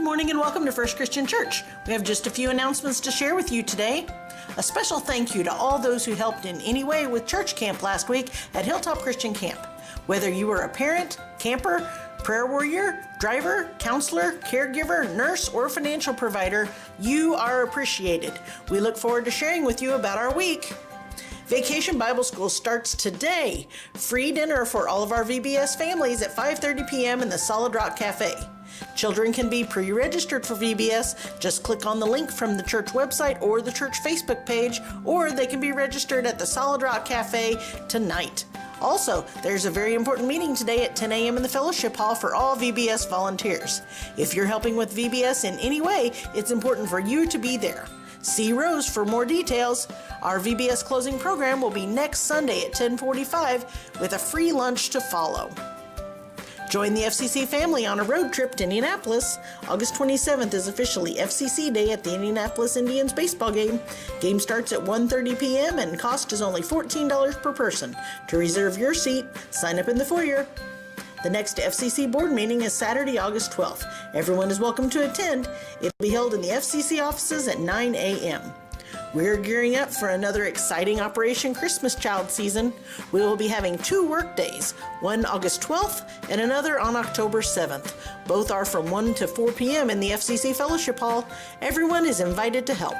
Good morning and welcome to First Christian Church. We have just a few announcements to share with you today. A special thank you to all those who helped in any way with church camp last week at Hilltop Christian Camp. Whether you were a parent, camper, prayer warrior, driver, counselor, caregiver, nurse, or financial provider, you are appreciated. We look forward to sharing with you about our week. Vacation Bible School starts today. Free dinner for all of our VBS families at 5:30 p.m. in the Solid Rock Cafe. Children can be pre-registered for VBS. Just click on the link from the church website or the church Facebook page, or they can be registered at the Solid Rock Cafe tonight. Also, there's a very important meeting today at 10 a.m. in the fellowship hall for all VBS volunteers. If you're helping with VBS in any way, it's important for you to be there. See Rose for more details. Our VBS closing program will be next Sunday at 10:45 with a free lunch to follow. Join the FCC family on a road trip to Indianapolis. August 27th is officially FCC Day at the Indianapolis Indians baseball game. Game starts at 1:30 p.m. and cost is only $14 per person. To reserve your seat, sign up in the foyer. The next FCC board meeting is Saturday, August 12th. Everyone is welcome to attend. It will be held in the FCC offices at 9 a.m. We're gearing up for another exciting Operation Christmas Child season. We will be having 2 work days, one August 12th and another on October 7th. Both are from 1 to 4 p.m. in the FCC Fellowship Hall. Everyone is invited to help.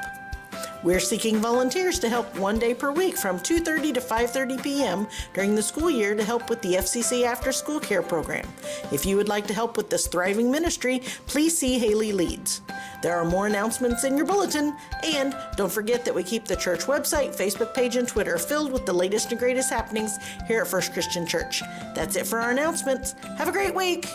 We're seeking volunteers to help 1 day per week from 2:30 to 5:30 p.m. during the school year to help with the FCC After School Care program. If you would like to help with this thriving ministry, please see Haley Leeds. There are more announcements in your bulletin, and don't forget that we keep the church website, Facebook page, and Twitter filled with the latest and greatest happenings here at First Christian Church. That's it for our announcements. Have a great week.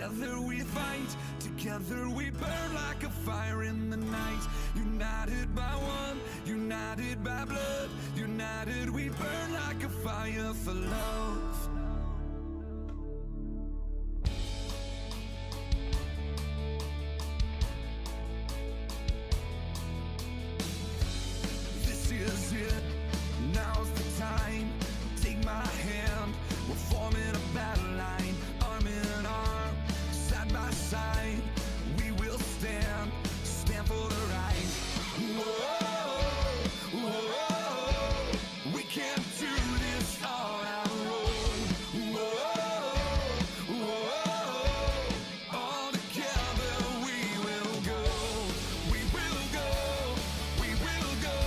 Together we fight, together we burn like a fire in the night. United by one, united by blood, united we burn like a fire for love. This is it, now's the time. Take my hand, we're forming a battle line. Arm in arm, side by side, we will stand for the right. Whoa, whoa, we can't do this on our own. Whoa, whoa, all together we will go. We will go, we will go.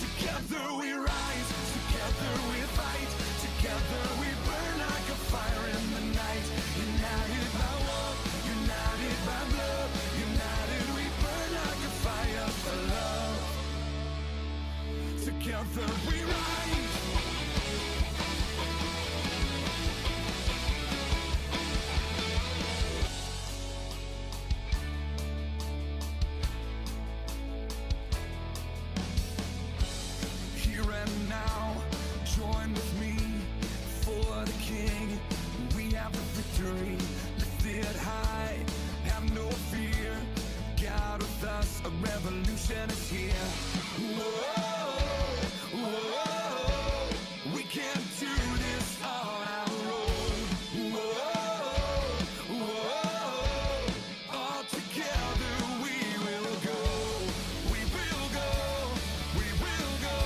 Together we rise, together we fight, together we burn like a fire in the night. United by one, united by blood, united we burn like a fire for love. Together we rise. Here and now, join with me for the King. We have the victory, lift it high, have no fear. God with us, a revolution is here. Whoa, whoa, we can't do this on our own. Whoa, whoa, all together we will go. We will go, we will go.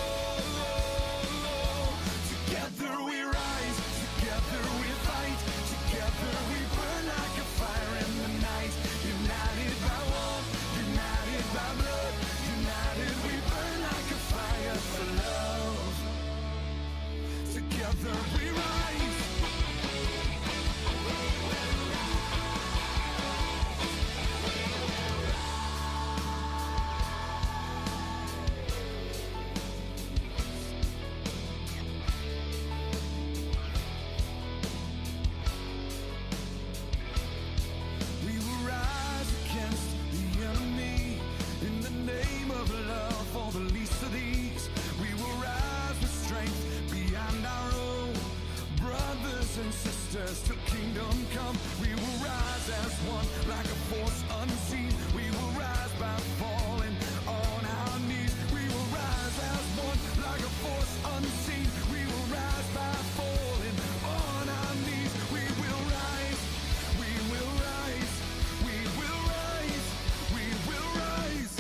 Together we rise, together we fight, together we burn like a fire in the night. United by one, united by blood, united we burn like a fire for love. Together we rise. We will rise against the enemy in the name of love for the least of these. We will rise with strength beyond our own. Brothers and sisters, till kingdom come, we will rise as one like a force unseen. We will rise by falling on our knees. We will rise as one like a force unseen. We will rise by falling on our knees. We will rise, we will rise, we will rise, we will rise.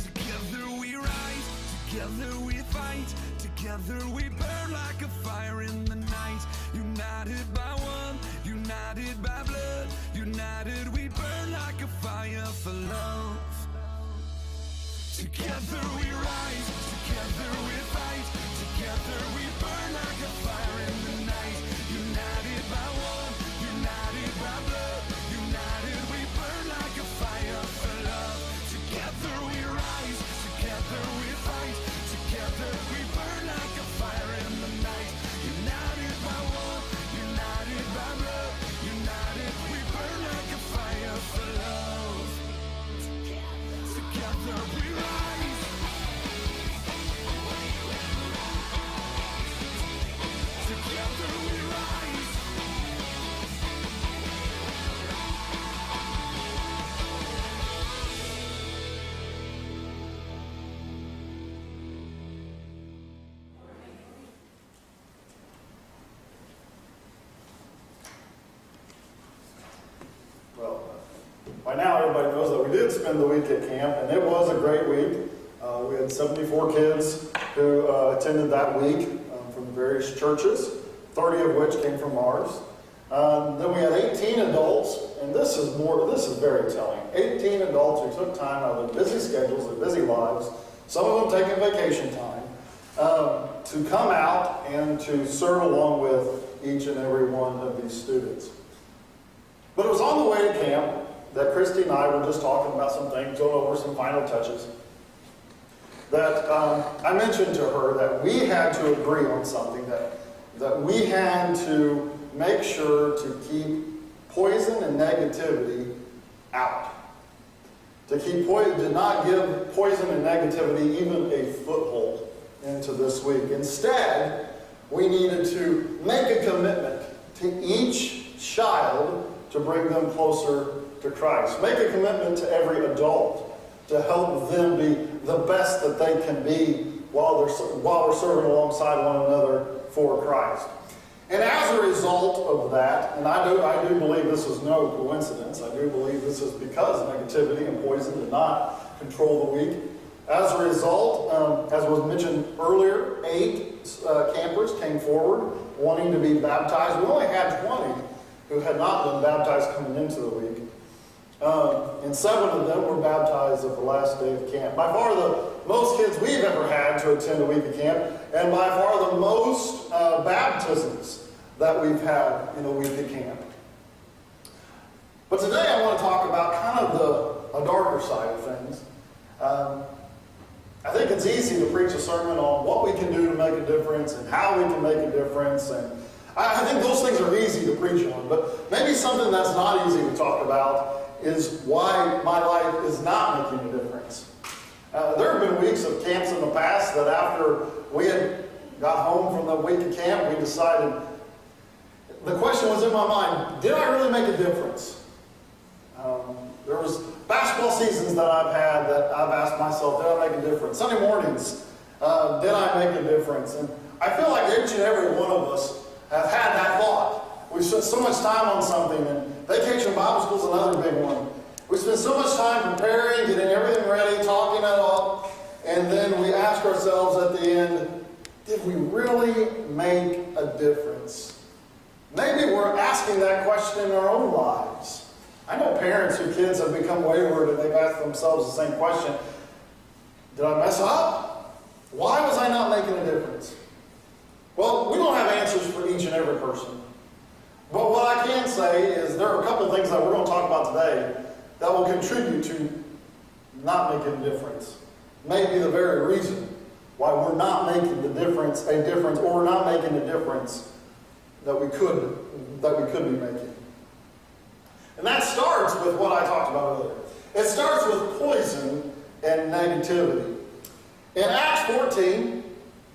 Together we rise, together we fight, together we burn like a fire in the night. United by one, united by blood, united we burn like a fire for love. Together we rise, together we fight, together we burn like a fire in the night. United by one, united by blood, united we burn like a fire for love. Together we rise, together we fight, together we burn like a fire in the night. United by one, united by blood, united we burn like a fire for love. Together we rise. Together we rise. Well, by now everybody knows that we did spend the week at camp, and it was a great week. We had 74 kids who attended that week from various churches, 30 of which came from ours. Then we had 18 adults, and this is very telling. 18 adults who took time out of their busy schedules, their busy lives, some of them taking vacation time, to come out and to serve along with each and every one of these students. But it was on the way to camp that Christy and I were just talking about some things, going over some final touches, that I mentioned to her that we had to agree on something, that we had to make sure to keep poison and negativity out. To not give poison and negativity even a foothold into this week. Instead, we needed to make a commitment to each child to bring them closer to Christ. Make a commitment to every adult to help them be the best that they can be while we're serving alongside one another for Christ. And as a result of that, and I do believe this is no coincidence, I do believe this is because negativity and poison did not control the week. As a result, as was mentioned earlier, 8 campers came forward wanting to be baptized. We only had 20 who had not been baptized coming into the week. And 7 of them were baptized at the last day of camp. By far the most kids we've ever had to attend a week of camp, and by far the most baptisms that we've had in a week of camp. But today I want to talk about kind of a darker side of things. I think it's easy to preach a sermon on what we can do to make a difference and how we can make a difference, and I think those things are easy to preach on, but maybe something that's not easy to talk about is why my life is not making a difference. There have been weeks of camps in the past that after we had got home from the week of camp, we decided, the question was in my mind, did I really make a difference? There was basketball seasons that I've had that I've asked myself, did I make a difference? Sunday mornings, did I make a difference? And I feel like each and every one of us have had that thought. We spent so much time on something, and Vacation Bible School is another big one. We spend so much time preparing, getting everything ready, talking it all, and then we ask ourselves at the end, did we really make a difference? Maybe we're asking that question in our own lives. I know parents whose kids have become wayward and they've asked themselves the same question. Did I mess up? Why was I not making a difference? Well, we don't have answers for each and every person. But what I can say is there are a couple things that we're going to talk about today that will contribute to not making a difference. Maybe the very reason why we're not making a difference, or we're not making a difference that we could be making. And that starts with what I talked about earlier. It starts with poison and negativity. In Acts 14,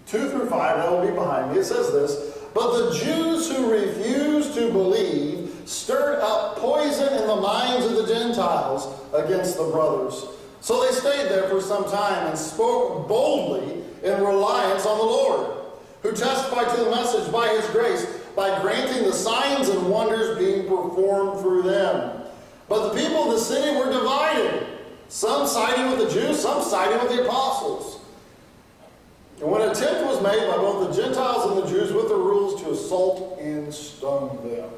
2 through 5, that will be behind me, it says this, but the Jews who refused to believe stirred up poison in the minds of the Gentiles against the brothers. So they stayed there for some time and spoke boldly in reliance on the Lord, who testified to the message by his grace, by granting the signs and wonders being performed through them. But the people of the city were divided, some siding with the Jews, some siding with the apostles. And when an attempt was made by both the Gentiles and the Jews with the rules to assault and stone them.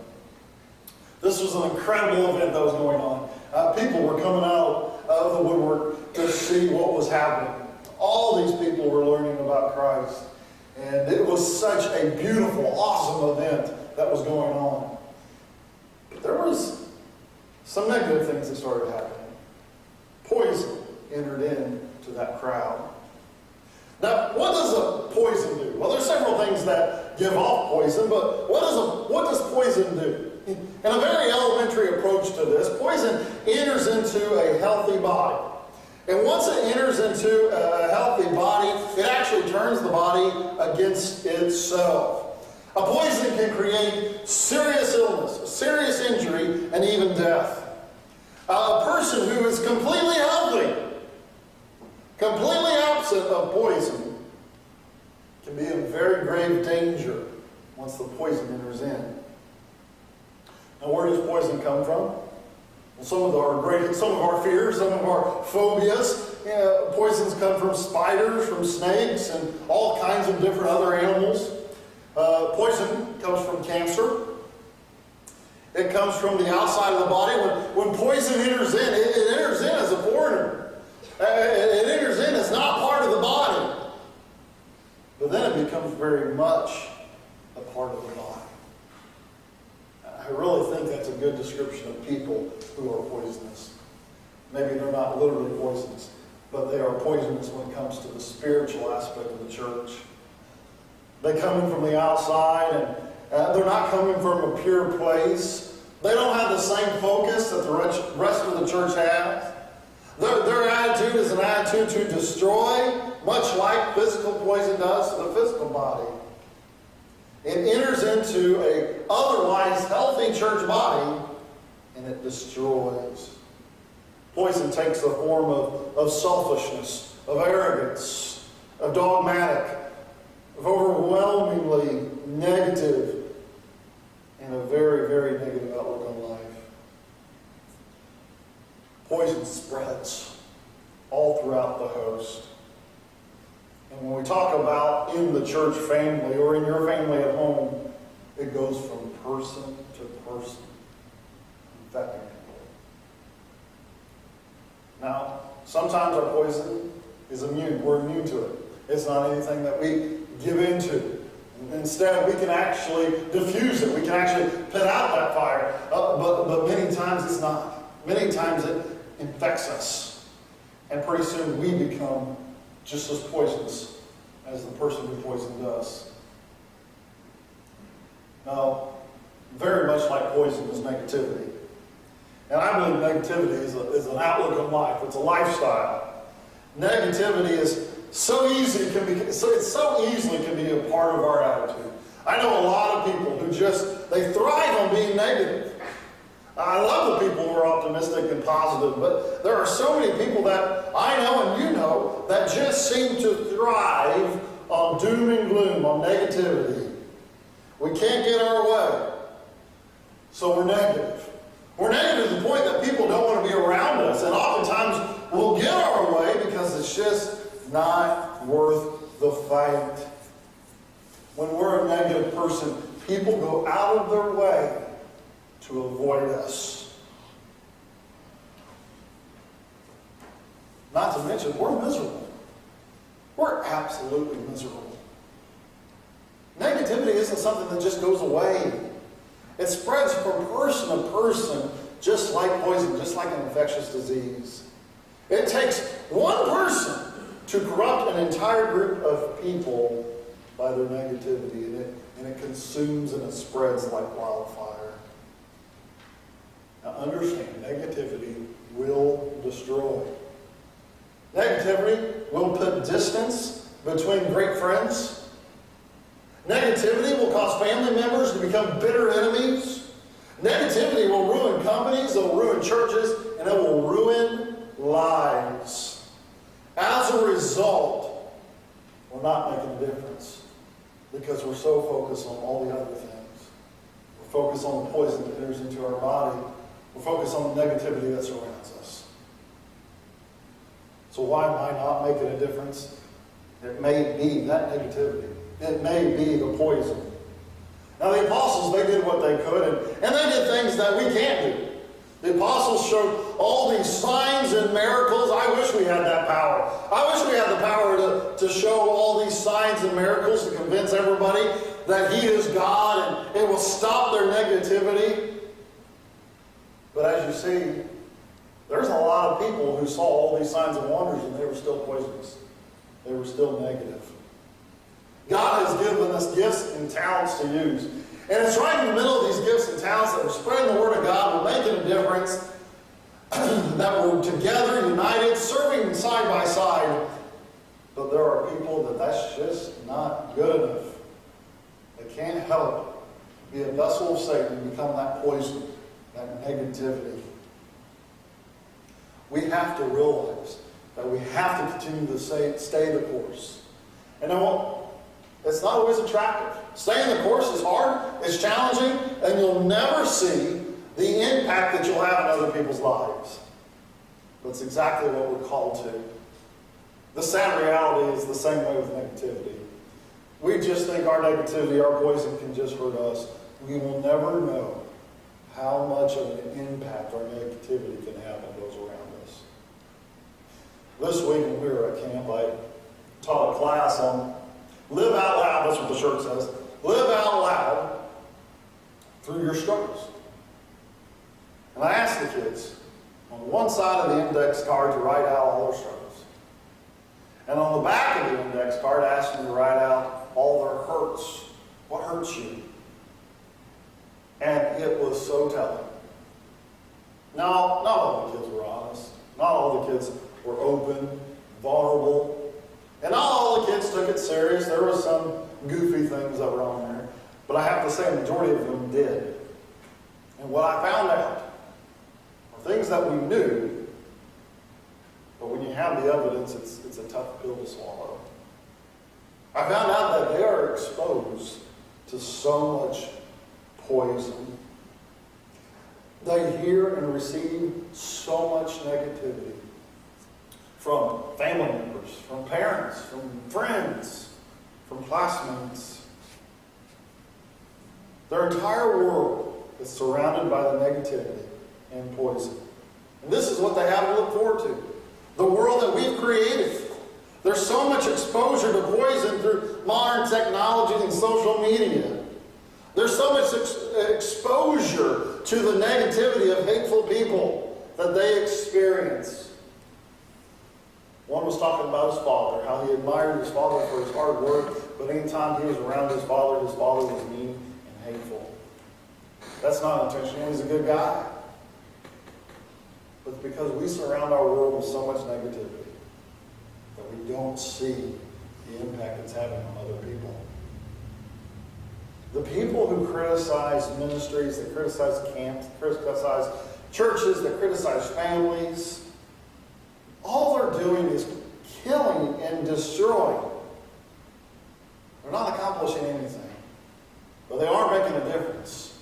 This was an incredible event that was going on. People were coming out of the woodwork to see what was happening. All these people were learning about Christ. And it was such a beautiful, awesome event that was going on. But there was some negative things that started happening. Poison entered into that crowd. Now, what does a poison do? Well, there's several things that give off poison, but what does poison do? In a very elementary approach to this, poison enters into a healthy body. And once it enters into a healthy body, it actually turns the body against itself. A poison can create serious illness, serious injury, and even death. A person who is completely healthy, completely absent of poison, can be in very grave danger once the poison enters in. Now, where does poison come from? Well, some of our fears, some of our phobias. Poisons come from spiders, from snakes, and all kinds of different other animals. Poison comes from cancer. It comes from the outside of the body. When poison enters in, it enters in as a foreigner. It enters in as not part of the body. But then it becomes very much a part of the body. I really think that's a good description of people who are poisonous. Maybe they're not literally poisonous, but they are poisonous when it comes to the spiritual aspect of the church. They come in from the outside, They're not coming from a pure place. They don't have the same focus that the rest of the church has. Their attitude is an attitude to destroy, much like physical poison does to the physical body. It enters into a otherwise healthy church body, and it destroys. Poison takes the form of selfishness, of arrogance, of dogmatic, of overwhelmingly negative, and a very, very negative outlook on life. Poison spreads all throughout the host. And when we talk about in the church family or in your family at home, it goes from person to person, infecting people. Now, sometimes our poison is immune. We're immune to it. It's not anything that we give into. Instead, we can actually diffuse it. We can actually put out that fire. But many times it's not. Many times it infects us. And pretty soon we become just as poisonous as the person who poisoned us. Now, very much like poison is negativity. And I believe negativity is an outlook on life. It's a lifestyle. Negativity is so easily can be a part of our attitude. I know a lot of people who they thrive on being negative. I love the people who are optimistic and positive, but there are so many people that I know and you know that just seem to thrive on doom and gloom, on negativity. We can't get our way, so we're negative. We're negative to the point that people don't want to be around us, and oftentimes we'll get our way because it's just not worth the fight. When we're a negative person, people go out of their way to avoid us. Not to mention, we're miserable. We're absolutely miserable. Negativity isn't something that just goes away. It spreads from person to person, just like poison, just like an infectious disease. It takes one person to corrupt an entire group of people by their negativity, and it consumes and it spreads like wildfire. Now understand, negativity will destroy. Negativity will put distance between great friends. Negativity will cause family members to become bitter enemies. Negativity will ruin companies, it will ruin churches, and it will ruin lives. As a result, we're not making a difference because we're so focused on all the other things. We're focused on the poison that enters into our body. We're focused on the negativity that surrounds us. So why am I not making a difference? It may be that negativity. It may be the poison. Now the apostles, they did what they could, and they did things that we can't do. The apostles showed all these signs and miracles. I wish we had that power. I wish we had the power to show all these signs and miracles to convince everybody that He is God and it will stop their negativity. But as you see, there's a lot of people who saw all these signs and wonders and they were still poisonous. They were still negative. God has given us gifts and talents to use. And it's right in the middle of these gifts and talents that we're spreading the Word of God, we're making a difference, that we're together, united, serving side by side. But there are people that's just not good enough. They can't help be a vessel of Satan and become that poison, that negativity. We have to realize that we have to continue to stay the course. And it's not always attractive. Staying the course is hard, it's challenging, and you'll never see the impact that you'll have in other people's lives. But it's exactly what we're called to. The sad reality is the same way with negativity. We just think our negativity, our poison can just hurt us. We will never know how much of an impact our negativity can have on those around us. This week when we were at camp, I taught a class on live out loud. That's what the shirt says. Live out loud through your struggles. And I asked the kids on one side of the index card to write out all their struggles. And on the back of the index card, I asked them to write out all their hurts. What hurts you? And it was so telling. Now, not all the kids were honest. Not all the kids were open, vulnerable. And not all the kids took it serious. There were some goofy things that were on there. But I have to say, a majority of them did. And what I found out are things that we knew, but when you have the evidence, it's a tough pill to swallow. I found out that they are exposed to so much poison. They hear and receive so much negativity from family members, from parents, from friends, from classmates. Their entire world is surrounded by the negativity and poison. And this is what they have to look forward to. The world that we've created. There's so much exposure to poison through modern technology and social media. There's so much exposure to the negativity of hateful people that they experience. One was talking about his father, how he admired his father for his hard work, but anytime he was around his father was mean and hateful. That's not intentional. He's a good guy. But it's because we surround our world with so much negativity that we don't see the impact it's having on other people. The people who criticize ministries, that criticize camps, that criticize churches, that criticize families, all they're doing is killing and destroying. They're not accomplishing anything. But they are making a difference.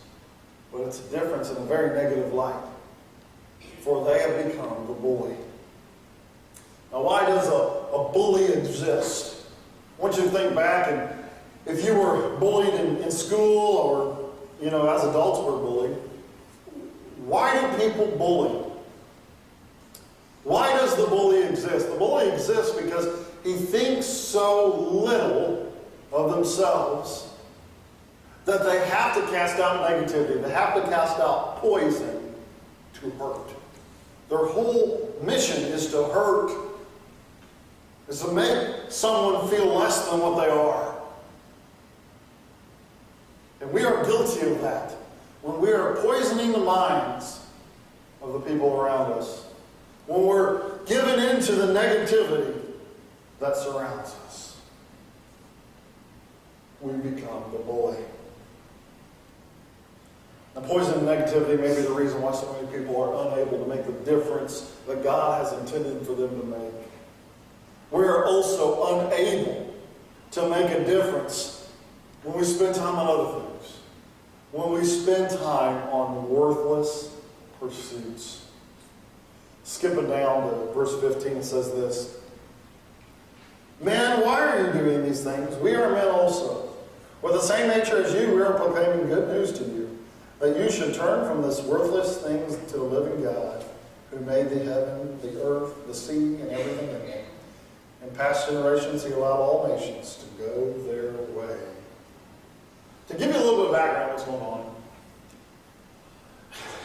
But it's a difference in a very negative light. For they have become the bully. Now, why does a bully exist? I want you to think back, and if you were bullied in school or, as adults were bullied, why do people bully? Why does the bully exist? The bully exists because he thinks so little of themselves that they have to cast out negativity. They have to cast out poison to hurt. Their whole mission is to hurt, is to make someone feel less than what they are. And we are guilty of that when we are poisoning the minds of the people around us, when we're given into the negativity that surrounds us. We become the bully. Now, poison and negativity may be the reason why so many people are unable to make the difference that God has intended for them to make. We are also unable to make a difference when we spend time on other things, when we spend time on worthless pursuits. Skipping down to verse 15, it says this: Men, why are you doing these things? We are men also. With the same nature as you, we are proclaiming good news to you, that you should turn from this worthless things to the living God, who made the heaven, the earth, the sea, and everything in them. In past generations, he allowed all nations to go their way. To give you a little bit of background what's going on,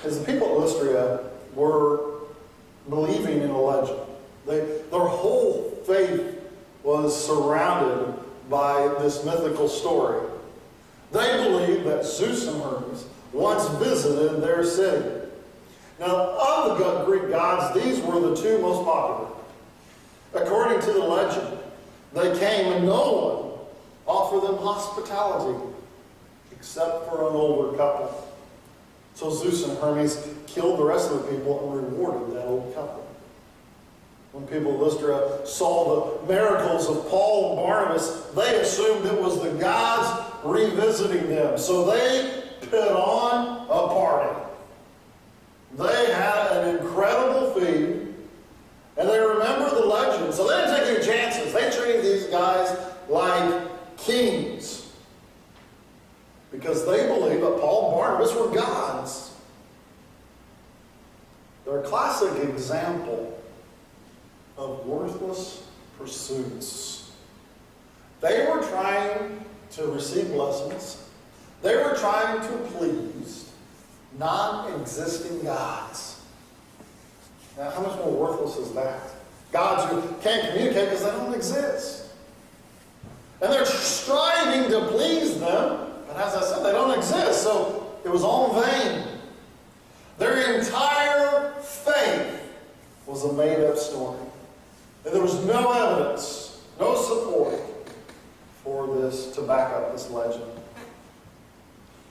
is the people of Lystra were believing in a legend. Their whole faith was surrounded by this mythical story. They believed that Zeus and Hermes once visited their city. Now, of the Greek gods, these were the two most popular. According to the legend, they came and no one offered them hospitality except for an older couple. So Zeus and Hermes killed the rest of the people and rewarded that old couple. When people of Lystra saw the miracles of Paul and Barnabas, they assumed it was the gods revisiting them. So they put on a party. They had an incredible feed, and they remembered the legend. So they didn't take any chances. They treated these guys like kings, because they believed that Paul and Barnabas were gods. They're a classic example of worthless pursuits. They were trying to receive blessings. They were trying to please non-existing gods. Now, how much more worthless is that? Gods who can't communicate because they don't exist. And they're striving to please them, but as I said, they don't exist. So it was all in vain. Their entire faith was a made-up story. And there was no evidence, no support for this to back up this legend.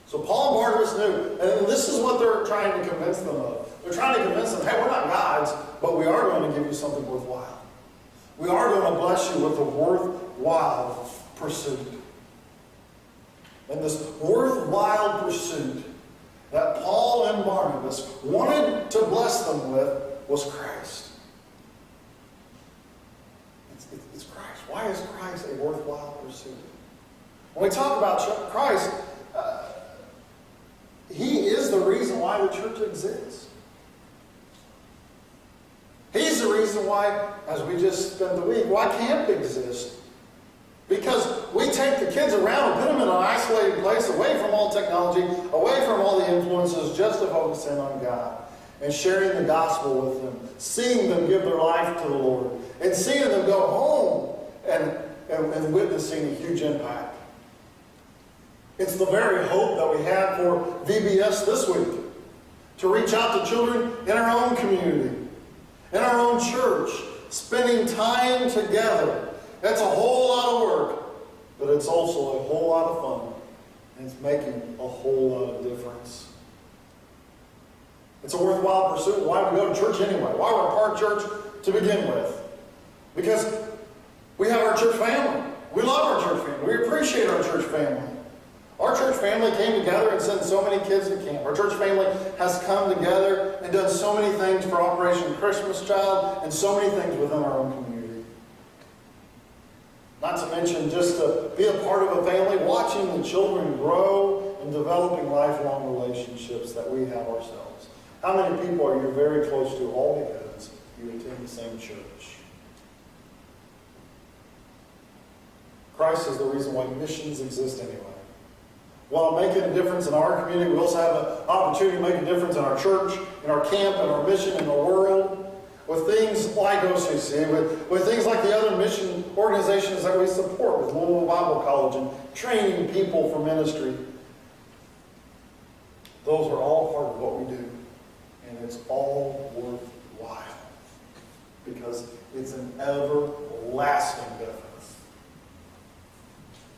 So Paul and Barnabas knew, and this is what they're trying to convince them of. They're trying to convince them, hey, we're not gods, but we are going to give you something worthwhile. We are going to bless you with a worthwhile pursuit. And this worthwhile pursuit that Paul and Barnabas wanted to bless them with was Christ. It's Christ. Why is Christ a worthwhile pursuit? When we talk about Christ, He is the reason why the church exists. He's the reason why, as we just spent the week, why camp exists. Because we take the kids around and put them in an isolated place, away from all technology, away from all the influences, just to focus in on God and sharing the gospel with them, seeing them give their life to the Lord, and seeing them go home and witnessing a huge impact. It's the very hope that we have for VBS this week, to reach out to children in our own community, in our own church, spending time together. That's a whole lot of work, but it's also a whole lot of fun, and it's making a whole lot of difference. It's a worthwhile pursuit. Why we go to church anyway? Why we're a part of church to begin with? Because we have our church family. We love our church family. We appreciate our church family. Our church family came together and sent so many kids to camp. Our church family has come together and done so many things for Operation Christmas Child and so many things within our own community. Not to mention just to be a part of a family, watching the children grow and developing lifelong relationships that we have ourselves. How many people are you very close to all because you attend the same church? Christ is the reason why missions exist anyway. While making a difference in our community, we also have an opportunity to make a difference in our church, in our camp, in our mission, in the world. With things like OCC, with things like the other mission organizations that we support, with Louisville Bible College and training people for ministry. Those are all part of what we do. And it's all worthwhile. Because it's an everlasting difference.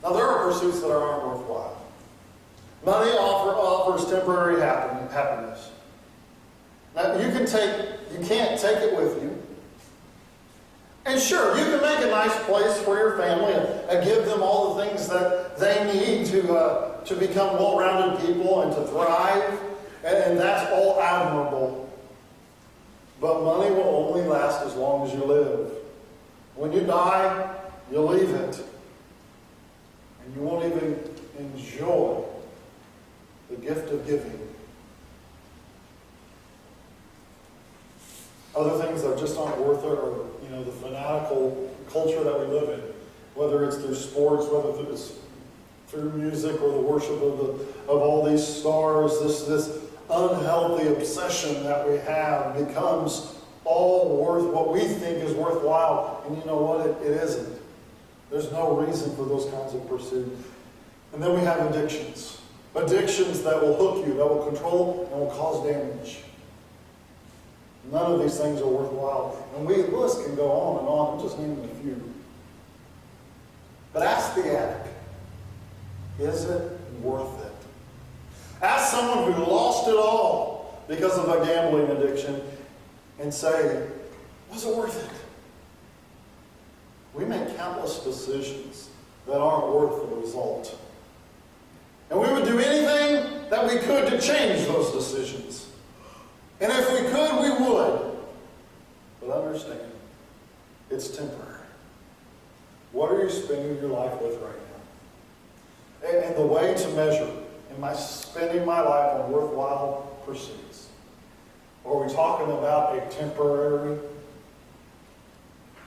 Now there are pursuits that aren't worthwhile. Money offers temporary happiness. Now you can't take it with you. And sure, you can make a nice place for your family and give them all the things that they need to become well-rounded people and to thrive. And that's all admirable. But money will only last as long as you live. When you die, you'll leave it. And you won't even enjoy the gift of giving. Other things that just aren't worth it are, the fanatical culture that we live in. Whether it's through sports, whether it's through music or the worship of all these stars, this unhealthy obsession that we have becomes all worth what we think is worthwhile. And you know what? It isn't. There's no reason for those kinds of pursuits. And then we have addictions. Addictions that will hook you, that will control, and will cause damage. None of these things are worthwhile. And the list can go on and on. I'm just naming a few. But ask the addict, is it worth it? Ask someone who lost it all because of a gambling addiction and say, was it worth it? We make countless decisions that aren't worth the result. And we would do anything that we could to change those decisions. And if we could, we would. But understand, it's temporary. What are you spending your life with right now? And the way to measure, am I spending my life on worthwhile pursuits? Or are we talking about a temporary,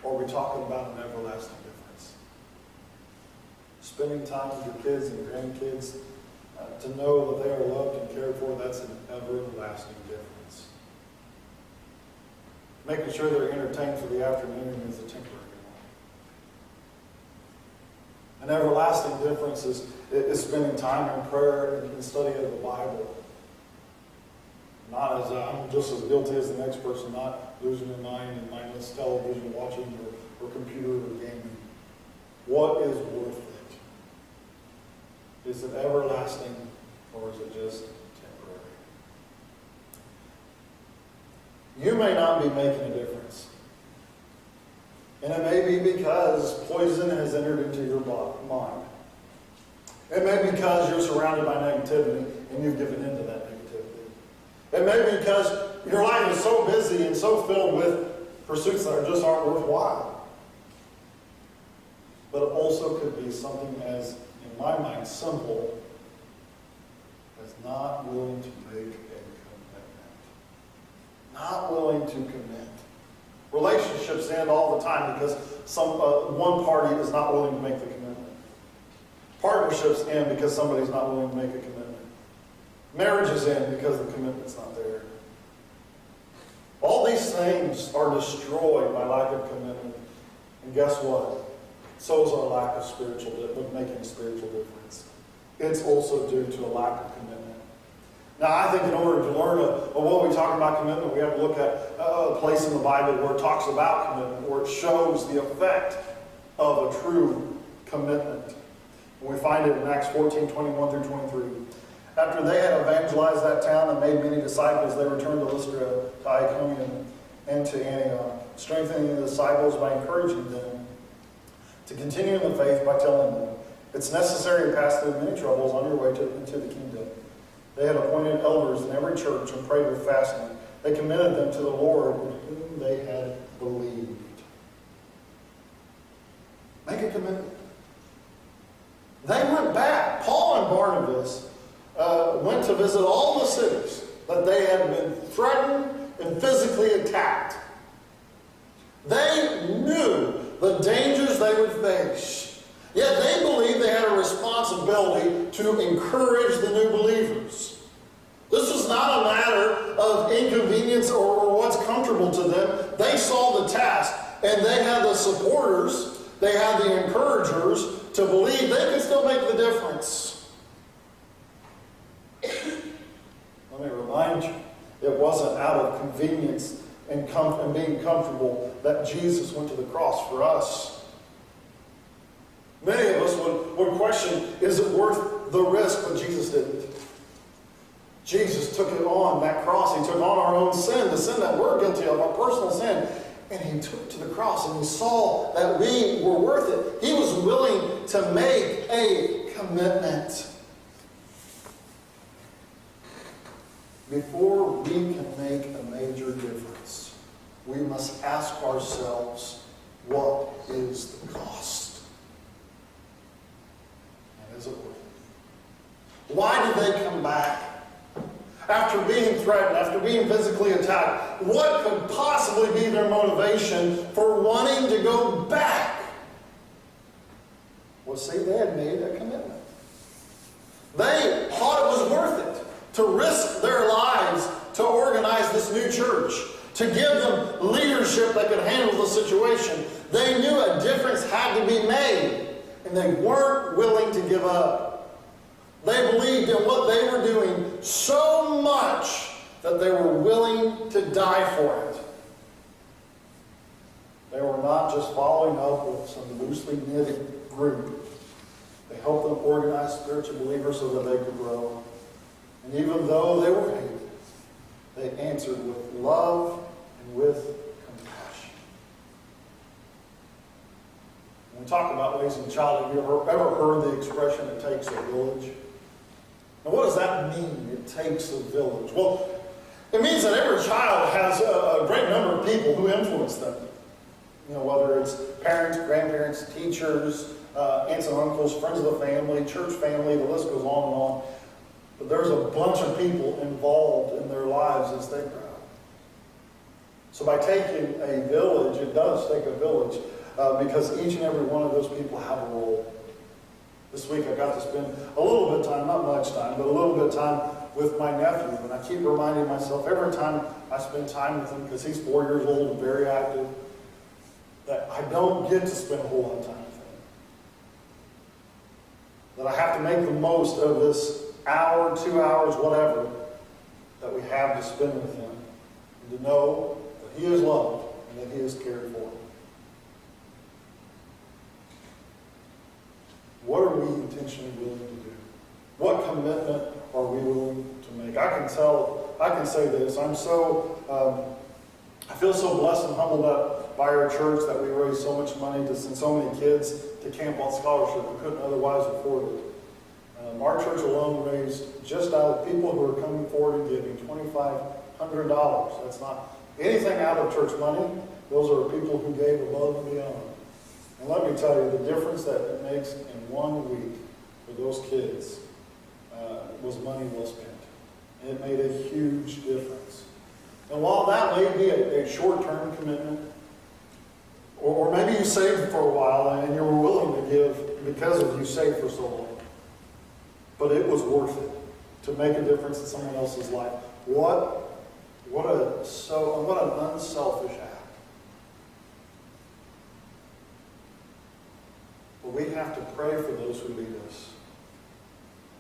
or are we talking about an everlasting difference? Spending time with your kids and your grandkids, to know that they are loved and cared for, that's an everlasting difference. Making sure they're entertained for the afternoon is a temporary one. An everlasting difference is spending time in prayer and study of the Bible. Not as I'm just as guilty as the next person, not losing your mind in mindless television watching or computer or gaming. What is worth it? Is it everlasting or is it just temporary? You may not be making a difference. And it may be because poison has entered into your mind. It may be because you're surrounded by negativity and you've given in to that negativity. It may be because your life is so busy and so filled with pursuits that just aren't worthwhile. But it also could be something as, in my mind, simple as not willing to make a commitment. Not willing to commit. Relationships end all the time because one party is not willing to make the commitment. Partnerships end because somebody's not willing to make a commitment. Marriages end because the commitment's not there. All these things are destroyed by lack of commitment. And guess what? So is our lack of making a spiritual difference. It's also due to a lack of commitment. Now, I think in order to learn what we talk about commitment, we have to look at a place in the Bible where it talks about commitment, where it shows the effect of a true commitment. And we find it in Acts 14, 21 through 23. After they had evangelized that town and made many disciples, they returned to Lystra, to Iconium, and to Antioch, strengthening the disciples by encouraging them to continue in the faith by telling them, it's necessary to pass through many troubles on your way into the kingdom. They had appointed elders in every church and prayed with fasting. They committed them to the Lord in whom they had believed. Make a commitment. They went back. Paul and Barnabas went to visit all the cities that they had been threatened and physically attacked. They knew the dangers they would face. Yet they believed they had a responsibility to encourage the new believers. This was not a matter of inconvenience or what's comfortable to them. They saw the task, and they had the supporters, they had the encouragers to believe they could still make the difference. Let me remind you, it wasn't out of convenience and being comfortable that Jesus went to the cross for us. Many of us would question, is it worth the risk? But Jesus didn't. Jesus took it on, that cross. He took on our own sin, the sin that we're guilty of, our personal sin. And he took it to the cross, and he saw that we were worth it. He was willing to make a commitment. Before we can make a major difference, we must ask ourselves, what is the cost? Is it worth it? Why did they come back? After being threatened, after being physically attacked, what could possibly be their motivation for wanting to go back? Well, see, they had made a commitment. They thought it was worth it to risk their lives to organize this new church, to give them leadership that could handle the situation. They knew a difference had to be made. And they weren't willing to give up. They believed in what they were doing so much that they were willing to die for it. They were not just following up with some loosely knitted group. They helped them organize spiritual believers so that they could grow. And even though they were hated, they answered with love and with compassion. When we talk about raising a child, have you ever heard the expression, it takes a village? Now, what does that mean, it takes a village? Well, it means that every child has a great number of people who influence them. You know, whether it's parents, grandparents, teachers, aunts and uncles, friends of the family, church family, the list goes on and on. But there's a bunch of people involved in their lives as they grow. So by taking a village, it does take a village, because each and every one of those people have a role. This week I got to spend a little bit of time, not much time, but a little bit of time with my nephew. And I keep reminding myself every time I spend time with him, because he's 4 years old and very active, that I don't get to spend a whole lot of time with him. that I have to make the most of this hour, 2 hours, whatever, that we have to spend with Him, and to know that He is loved and that He is cared for. What are we intentionally willing to do? What commitment are we willing to make? I can say this. I feel so blessed and humbled up by our church that we raise so much money to send so many kids to camp on scholarship we couldn't otherwise afford it. Our church alone raised, just out of people who are coming forward and giving, $2,500. That's not anything out of church money. Those are people who gave above and beyond. And let me tell you, the difference that it makes in 1 week for those kids was money well spent. And it made a huge difference. And while that may be a short-term commitment, or maybe you saved for a while and you were willing to give because of you saved for so long, but it was worth it to make a difference in someone else's life. What an unselfish act. But we have to pray for those who lead us.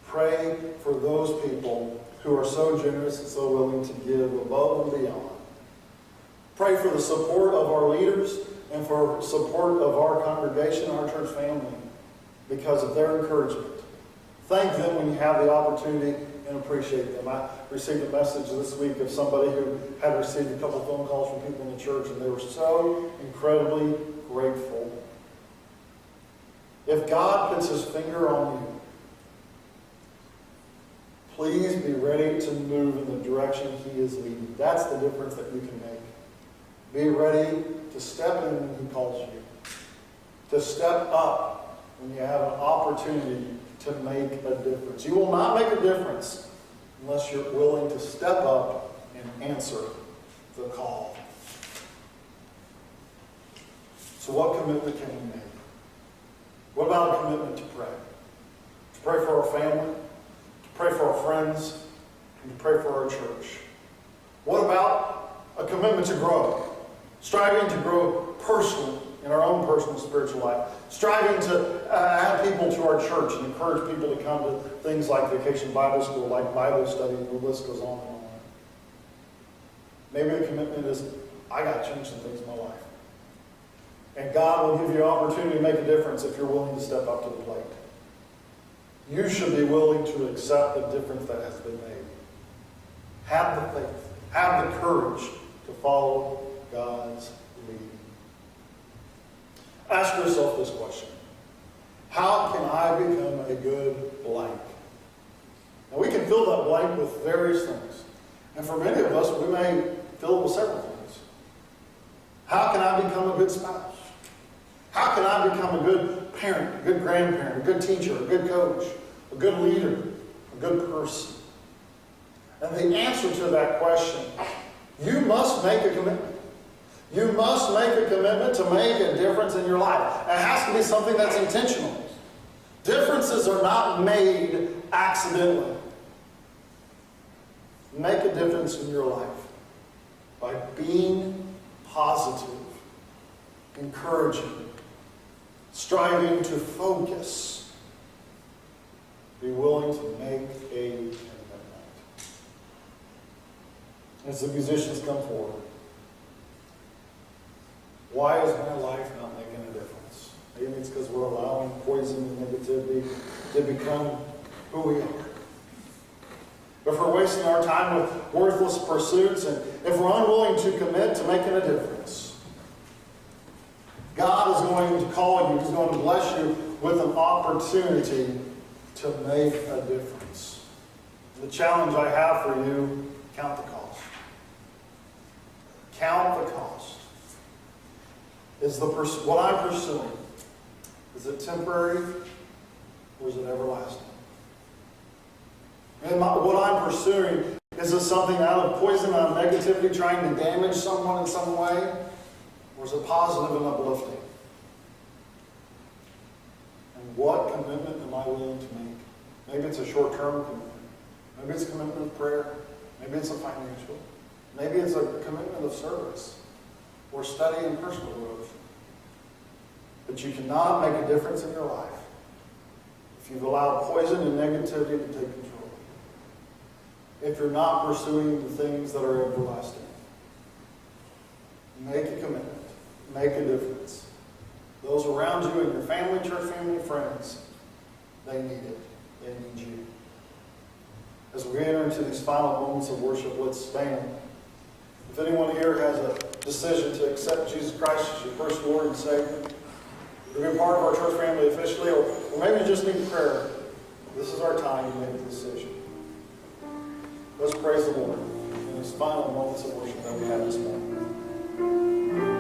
Pray for those people who are so generous and so willing to give above and beyond. Pray for the support of our leaders and for support of our congregation, our church family, because of their encouragement. Thank them when you have the opportunity and appreciate them. I received a message this week of somebody who had received a couple of phone calls from people in the church, and they were so incredibly grateful. If God puts His finger on you, please be ready to move in the direction He is leading. That's the difference that you can make. Be ready to step in when He calls you. To step up when you have an opportunity to make a difference. You will not make a difference unless you're willing to step up and answer the call. So what commitment can we make? What about a commitment to pray? To pray for our family, to pray for our friends, and to pray for our church. What about a commitment to grow? Striving to grow personally in our own personal spiritual life. Striving to add people to our church and encourage people to come to things like Vacation Bible School, like Bible study, and the list goes on and on. Maybe the commitment is, I got to change some things in my life. And God will give you an opportunity to make a difference if you're willing to step up to the plate. You should be willing to accept the difference that has been made. Have the faith, have the courage to follow God's leading. Ask yourself this question. How can I become a good blank? Now we can fill that blank with various things. And for many of us, we may fill it with several things. How can I become a good spouse? How can I become a good parent, a good grandparent, a good teacher, a good coach, a good leader, a good person? And the answer to that question, you must make a commitment. You must make a commitment to make a difference in your life. It has to be something that's intentional. Differences are not made accidentally. Make a difference in your life by being positive, encouraging, striving to focus. Be willing to make a commitment. As the musicians come forward, why is my life not making a difference? Maybe it's because we're allowing poison and negativity to become who we are. If we're wasting our time with worthless pursuits, and if we're unwilling to commit to making a difference, God is going to call you, He's going to bless you with an opportunity to make a difference. The challenge I have for you, count the cost. Count the cost. Is what I'm pursuing, is it temporary or is it everlasting? And what I'm pursuing, is it something out of poison, out of negativity, trying to damage someone in some way? Or is it positive and uplifting? And what commitment am I willing to make? Maybe it's a short-term commitment. Maybe it's a commitment of prayer. Maybe it's a financial. Maybe it's a commitment of service or study and personal growth. But you cannot make a difference in your life if you've allowed poison and negativity to take control, if you're not pursuing the things that are everlasting, make a commitment. Make a difference. Those around you and your family, church family, friends, they need it. They need you. As we enter into these final moments of worship, let's stand. If anyone here has a decision to accept Jesus Christ as your first Lord and Savior, to be a part of our church family officially, or maybe you just need prayer, this is our time to make a decision. Let's praise the Lord in these final moments of worship that we have this morning.